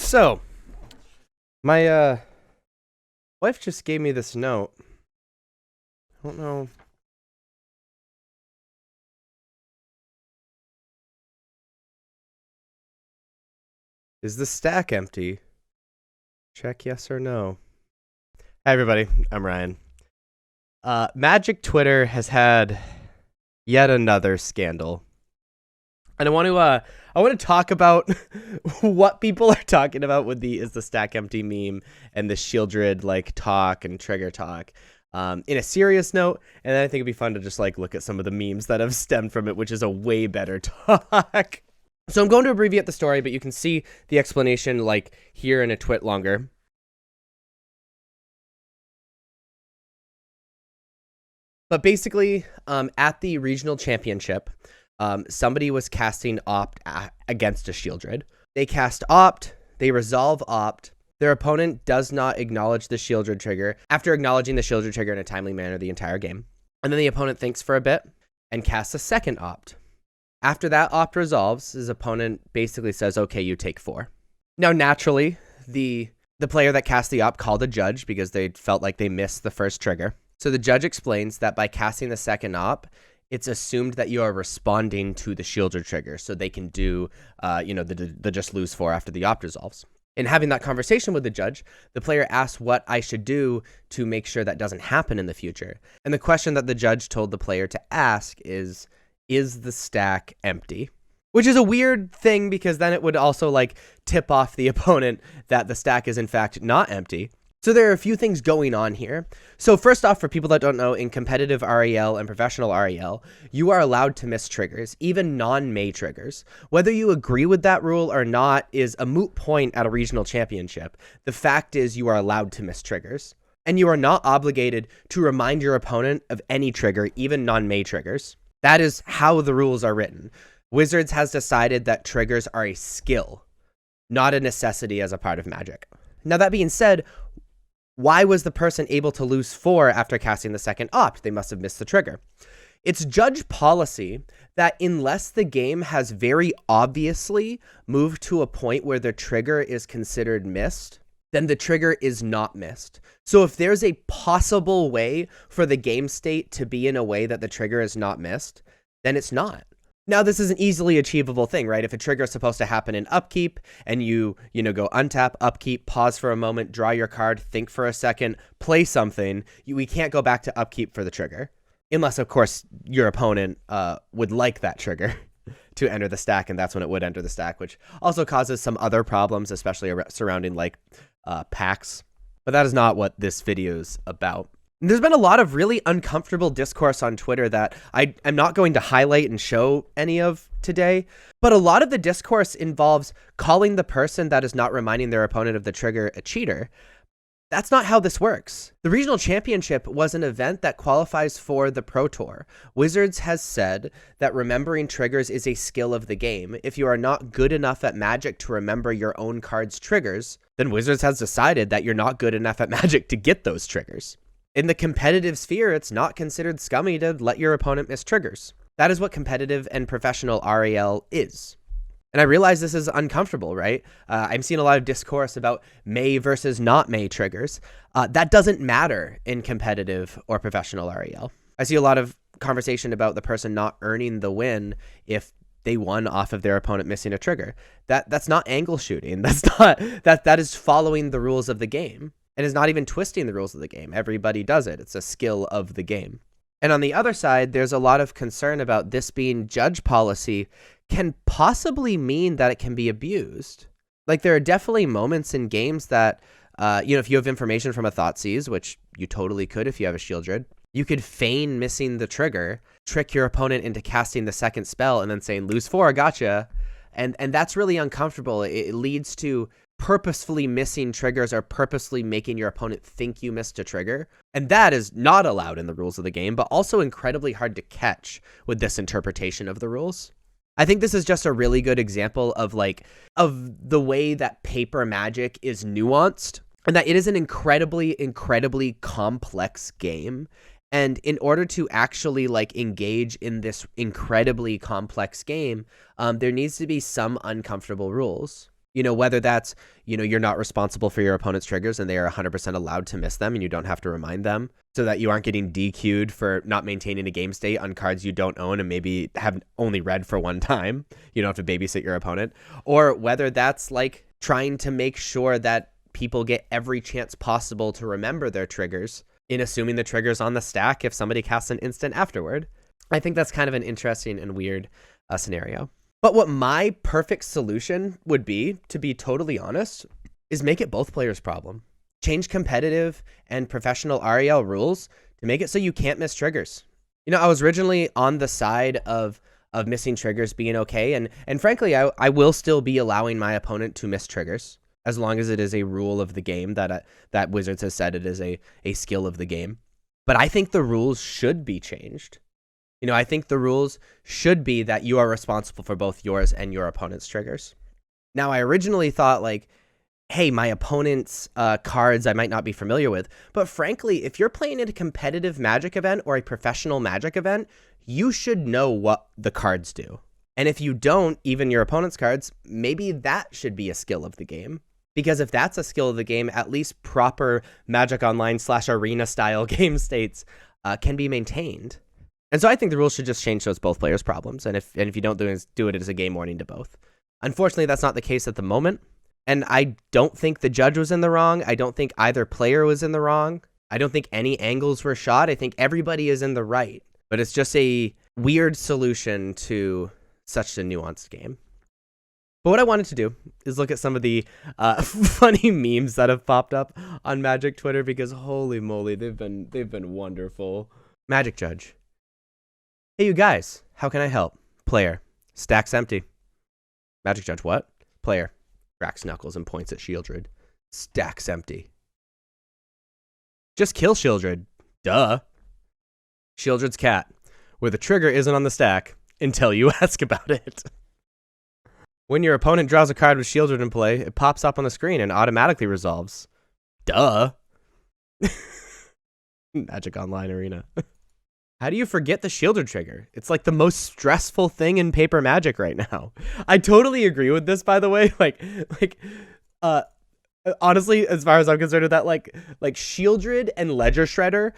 So, my wife just gave me this note. I don't know. Is the stack empty? Check yes or no. Hi everybody, I'm Ryan. Magic Twitter has had yet another scandal. And I want to talk about what people are talking about with the "is the stack empty" meme and the Sheoldred talk and trigger talk. In a serious note, and then I think it'd be fun to just look at some of the memes that have stemmed from it, which is a way better talk. So I'm going to abbreviate the story, but you can see the explanation here in a twit longer. But basically, at the regional championship, somebody was casting Opt against a Sheoldred. They cast Opt, they resolve Opt. Their opponent does not acknowledge the Sheoldred trigger after acknowledging the Sheoldred trigger in a timely manner the entire game. And then the opponent thinks for a bit and casts a second Opt. After that Opt resolves, his opponent basically says, okay, you take 4. Now, naturally, the player that cast the Opt called a judge because they felt like they missed the first trigger. So the judge explains that by casting the second Opt, it's assumed that you are responding to the Sheoldred trigger, so they can do, the just lose 4 after the Opt resolves. In having that conversation with the judge, the player asks what I should do to make sure that doesn't happen in the future. And the question that the judge told the player to ask is the stack empty? Which is a weird thing because then it would also tip off the opponent that the stack is in fact not empty. So there are a few things going on here. So first off, for people that don't know, in competitive REL and professional REL, you are allowed to miss triggers, even non-May triggers. Whether you agree with that rule or not is a moot point at a regional championship. The fact is you are allowed to miss triggers. And you are not obligated to remind your opponent of any trigger, even non-May triggers. That is how the rules are written. Wizards has decided that triggers are a skill, not a necessity as a part of Magic. Now that being said, why was the person able to lose 4 after casting the second Opt? They must have missed the trigger. It's judge policy that unless the game has very obviously moved to a point where the trigger is considered missed, then the trigger is not missed. So if there's a possible way for the game state to be in a way that the trigger is not missed, then it's not. Now, this is an easily achievable thing, right? If a trigger is supposed to happen in upkeep and you go untap, upkeep, pause for a moment, draw your card, think for a second, play something, we can't go back to upkeep for the trigger. Unless, of course, your opponent would like that trigger to enter the stack, and that's when it would enter the stack, which also causes some other problems, especially surrounding packs. But that is not what this video is about. There's been a lot of really uncomfortable discourse on Twitter that I'm not going to highlight and show any of today, but a lot of the discourse involves calling the person that is not reminding their opponent of the trigger a cheater. That's not how this works. The regional championship was an event that qualifies for the Pro Tour. Wizards has said that remembering triggers is a skill of the game. If you are not good enough at Magic to remember your own card's triggers, then Wizards has decided that you're not good enough at Magic to get those triggers. In the competitive sphere, it's not considered scummy to let your opponent miss triggers. That is what competitive and professional REL is. And I realize this is uncomfortable, right? I'm seeing a lot of discourse about May versus not May triggers. That doesn't matter in competitive or professional REL. I see a lot of conversation about the person not earning the win if they won off of their opponent missing a trigger. That's not angle shooting. That is following the rules of the game. And is not even twisting the rules of the game. Everybody does it. It's a skill of the game. And on the other side, there's a lot of concern about this being judge policy can possibly mean that it can be abused. There are definitely moments in games that, if you have information from a Thoughtseize, which you totally could if you have a Sheoldred, you could feign missing the trigger, trick your opponent into casting the second spell, and then saying, lose 4, gotcha. And that's really uncomfortable. It leads to purposefully missing triggers or purposely making your opponent think you missed a trigger. And that is not allowed in the rules of the game, but also incredibly hard to catch with this interpretation of the rules. I think this is just a really good example of the way that paper Magic is nuanced and that it is an incredibly complex game. And in order to actually engage in this incredibly complex game, there needs to be some uncomfortable rules. Whether that's, you're not responsible for your opponent's triggers and they are 100% allowed to miss them and you don't have to remind them, so that you aren't getting DQ'd for not maintaining a game state on cards you don't own and maybe have only read for one time. You don't have to babysit your opponent. Or whether that's like trying to make sure that people get every chance possible to remember their triggers in assuming the trigger's on the stack if somebody casts an instant afterward. I think that's kind of an interesting and weird scenario. But what my perfect solution would be, to be totally honest, is make it both players' problem. Change competitive and professional REL rules to make it so you can't miss triggers. I was originally on the side of missing triggers being okay, and frankly, I will still be allowing my opponent to miss triggers as long as it is a rule of the game that Wizards has said it is a skill of the game. But I think the rules should be changed. I think the rules should be that you are responsible for both yours and your opponent's triggers. Now, I originally thought like, hey, my opponent's cards I might not be familiar with. But frankly, if you're playing at a competitive Magic event or a professional Magic event, you should know what the cards do. And if you don't, even your opponent's cards, maybe that should be a skill of the game. Because if that's a skill of the game, at least proper Magic Online / Arena style game states can be maintained. And so I think the rules should just change so it's both players' problems. And if you don't do it as a game warning to both. Unfortunately, that's not the case at the moment. And I don't think the judge was in the wrong. I don't think either player was in the wrong. I don't think any angles were shot. I think everybody is in the right. But it's just a weird solution to such a nuanced game. But what I wanted to do is look at some of the funny memes that have popped up on Magic Twitter, because holy moly, they've been wonderful. Magic Judge. Hey, you guys, how can I help? Player, stack's empty. Magic Judge, what? Player, cracks knuckles and points at Sheoldred. Stack's empty. Just kill Sheoldred. Duh. Sheoldred's cat, where the trigger isn't on the stack until you ask about it. When your opponent draws a card with Sheoldred in play, it pops up on the screen and automatically resolves. Duh. Magic Online Arena. How do you forget the Sheoldred trigger? It's like the most stressful thing in paper Magic right now. I totally agree with this, by the way. Honestly, as far as I'm concerned with that, like Sheoldred and Ledger Shredder,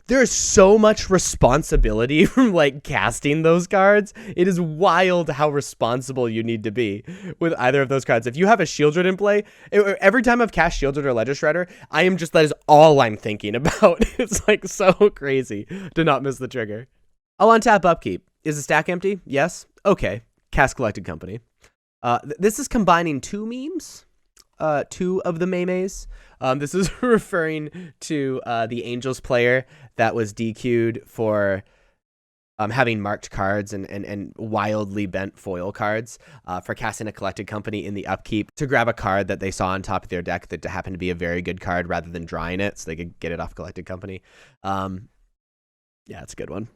there's so much responsibility from casting those cards. It is wild how responsible you need to be with either of those cards. If you have a Sheoldred in play, every time I've cast Sheoldred or Ledger Shredder, that is all I'm thinking about. It's so crazy to not miss the trigger. I'll untap Upkeep. Is the stack empty? Yes. Okay. Cast Collected Company. This is combining two memes. Two of the memes. This is referring to the Angels player that was DQ'd for having marked cards and wildly bent foil cards for casting a Collected Company in the upkeep to grab a card that they saw on top of their deck that happened to be a very good card rather than drawing it so they could get it off Collected Company. Yeah, it's a good one.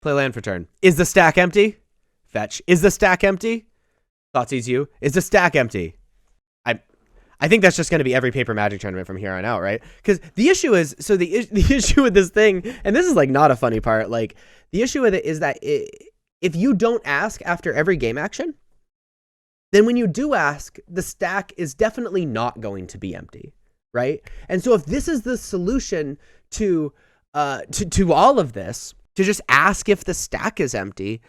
Play land for turn. Is the stack empty? Fetch. Is the stack empty? Thoughtseize you. Is the stack empty? I think that's just going to be every paper Magic tournament from here on out, right? Because the issue is, so the issue with this thing, and this is not a funny part, the issue with it is that if you don't ask after every game action, then when you do ask, the stack is definitely not going to be empty, right? And so if this is the solution to all of this, to just ask if the stack is empty,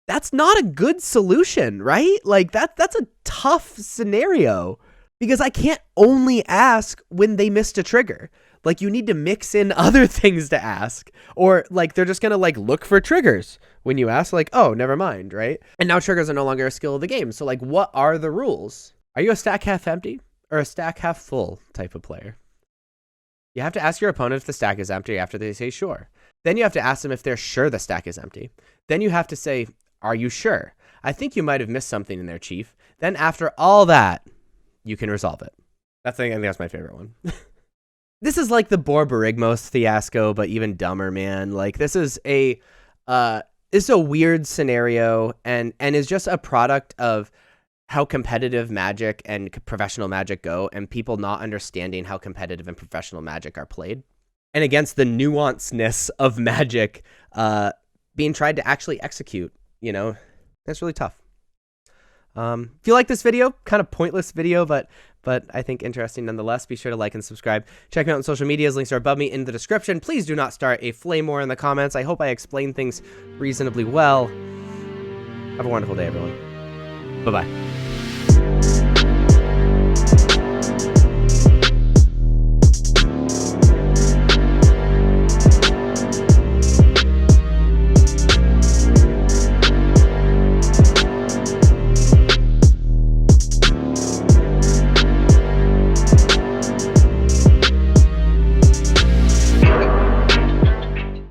that's not a good solution, right? That's a tough scenario. Because I can't only ask when they missed a trigger. You need to mix in other things to ask. Or, they're just going to, look for triggers when you ask, oh, never mind, right? And now triggers are no longer a skill of the game. So, what are the rules? Are you a stack half empty or a stack half full type of player? You have to ask your opponent if the stack is empty after they say sure. Then you have to ask them if they're sure the stack is empty. Then you have to say, are you sure? I think you might have missed something in there, Chief. Then after all that, you can resolve it. I think that's my favorite one. This is like the Borborygmos fiasco, but even dumber, man. This is a weird scenario and is just a product of how competitive Magic and professional Magic go, and people not understanding how competitive and professional Magic are played, and against the nuanceness of Magic being tried to actually execute. That's really tough. If you like this video, kind of pointless video, but I think interesting nonetheless, be sure to like and subscribe. Check me out on social medias. Links are above me in the description. Please do not start a flame war in the comments. I hope I explained things reasonably well. Have a wonderful day, everyone. Bye-bye.